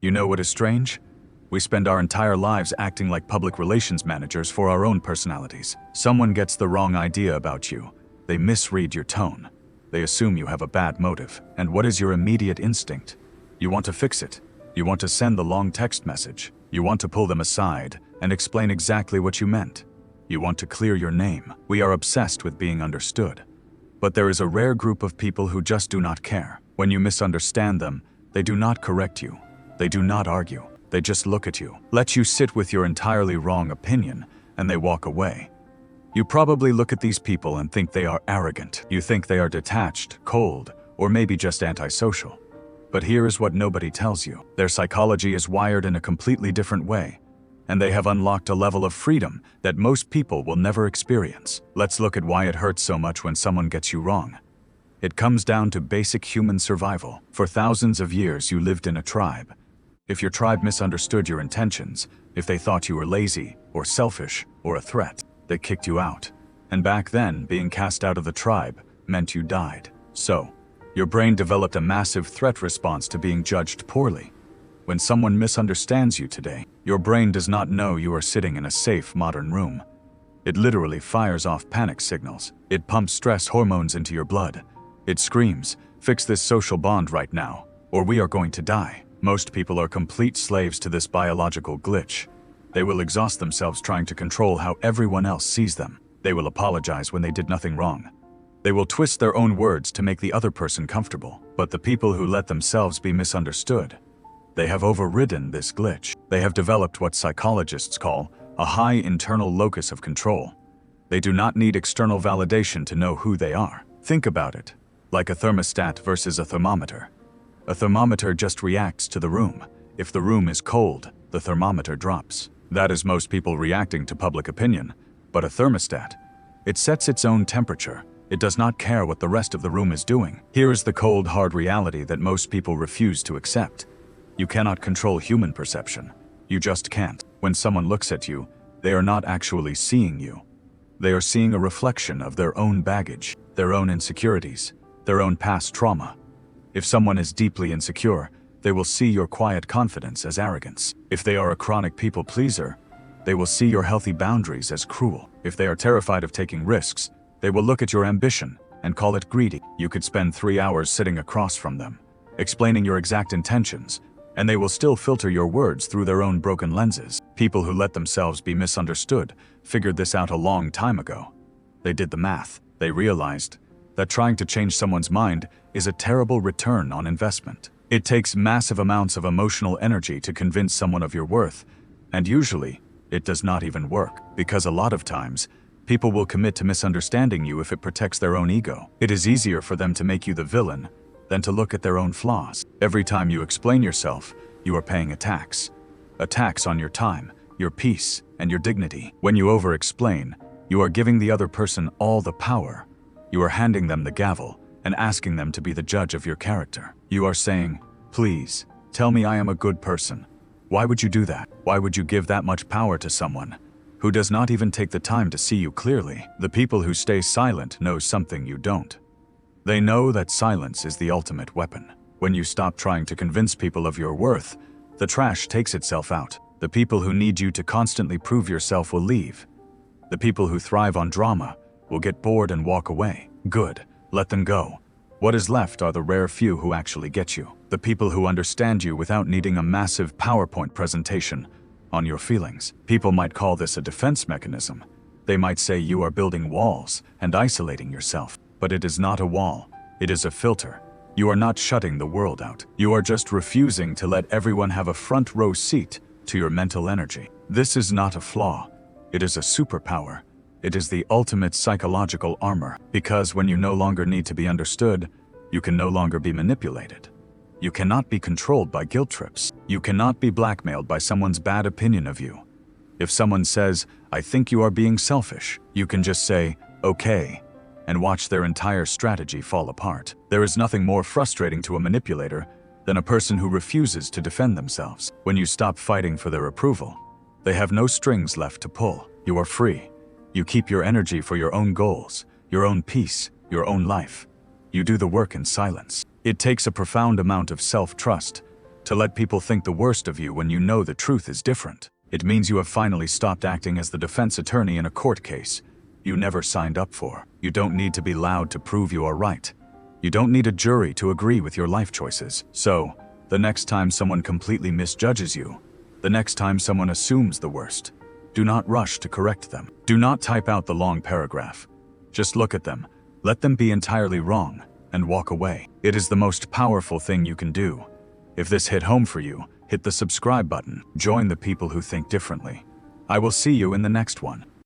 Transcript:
You know what is strange? We spend our entire lives acting like public relations managers for our own personalities. Someone gets the wrong idea about you. They misread your tone. They assume you have a bad motive. And what is your immediate instinct? You want to fix it. You want to send the long text message. You want to pull them aside and explain exactly what you meant. You want to clear your name. We are obsessed with being understood. But there is a rare group of people who just do not care. When you misunderstand them, they do not correct you. They do not argue. They just look at you, let you sit with your entirely wrong opinion, and they walk away. You probably look at these people and think they are arrogant. You think they are detached, cold, or maybe just antisocial. But here is what nobody tells you. Their psychology is wired in a completely different way, and they have unlocked a level of freedom that most people will never experience. Let's look at why it hurts so much when someone gets you wrong. It comes down to basic human survival. For thousands of years, you lived in a tribe. If your tribe misunderstood your intentions, if they thought you were lazy, or selfish, or a threat, they kicked you out. And back then, being cast out of the tribe meant you died. So, your brain developed a massive threat response to being judged poorly. When someone misunderstands you today, your brain does not know you are sitting in a safe, modern room. It literally fires off panic signals. It pumps stress hormones into your blood. It screams, "Fix this social bond right now, or we are going to die." Most people are complete slaves to this biological glitch. They will exhaust themselves trying to control how everyone else sees them. They will apologize when they did nothing wrong. They will twist their own words to make the other person comfortable. But the people who let themselves be misunderstood, they have overridden this glitch. They have developed what psychologists call a high internal locus of control. They do not need external validation to know who they are. Think about it, like a thermostat versus a thermometer. A thermometer just reacts to the room. If the room is cold, the thermometer drops. That is most people reacting to public opinion. But a thermostat, it sets its own temperature. It does not care what the rest of the room is doing. Here is the cold, hard reality that most people refuse to accept. You cannot control human perception. You just can't. When someone looks at you, they are not actually seeing you. They are seeing a reflection of their own baggage, their own insecurities, their own past trauma. If someone is deeply insecure, they will see your quiet confidence as arrogance. If they are a chronic people pleaser, they will see your healthy boundaries as cruel. If they are terrified of taking risks, they will look at your ambition and call it greedy. You could spend 3 hours sitting across from them, explaining your exact intentions, and they will still filter your words through their own broken lenses. People who let themselves be misunderstood figured this out a long time ago. They did the math. They realized that trying to change someone's mind is a terrible return on investment. It takes massive amounts of emotional energy to convince someone of your worth, and usually, it does not even work, because a lot of times, people will commit to misunderstanding you if it protects their own ego. It is easier for them to make you the villain than to look at their own flaws. Every time you explain yourself, you are paying a tax. A tax on your time, your peace, and your dignity. When you over-explain, you are giving the other person all the power. You are handing them the gavel and asking them to be the judge of your character. You are saying, "Please, tell me I am a good person." Why would you do that? Why would you give that much power to someone who does not even take the time to see you clearly? The people who stay silent know something you don't. They know that silence is the ultimate weapon. When you stop trying to convince people of your worth, the trash takes itself out. The people who need you to constantly prove yourself will leave. The people who thrive on drama will get bored and walk away. Good, let them go. What is left are the rare few who actually get you. The people who understand you without needing a massive PowerPoint presentation on your feelings. People might call this a defense mechanism. They might say you are building walls and isolating yourself. But it is not a wall. It is a filter. You are not shutting the world out. You are just refusing to let everyone have a front row seat to your mental energy. This is not a flaw. It is a superpower. It is the ultimate psychological armor. Because when you no longer need to be understood, you can no longer be manipulated. You cannot be controlled by guilt trips. You cannot be blackmailed by someone's bad opinion of you. If someone says, "I think you are being selfish," you can just say, "Okay," and watch their entire strategy fall apart. There is nothing more frustrating to a manipulator than a person who refuses to defend themselves. When you stop fighting for their approval, they have no strings left to pull. You are free. You keep your energy for your own goals, your own peace, your own life. You do the work in silence. It takes a profound amount of self-trust To let people think the worst of you when you know the truth is different. It means you have finally stopped acting as the defense attorney in a court case you never signed up for. You don't need to be loud to prove you are right. You don't need a jury to agree with your life choices. So, the next time someone completely misjudges you, the next time someone assumes the worst, do not rush to correct them. Do not type out the long paragraph. Just look at them, let them be entirely wrong, and walk away. It is the most powerful thing you can do. If this hit home for you, hit the subscribe button. Join the people who think differently. I will see you in the next one.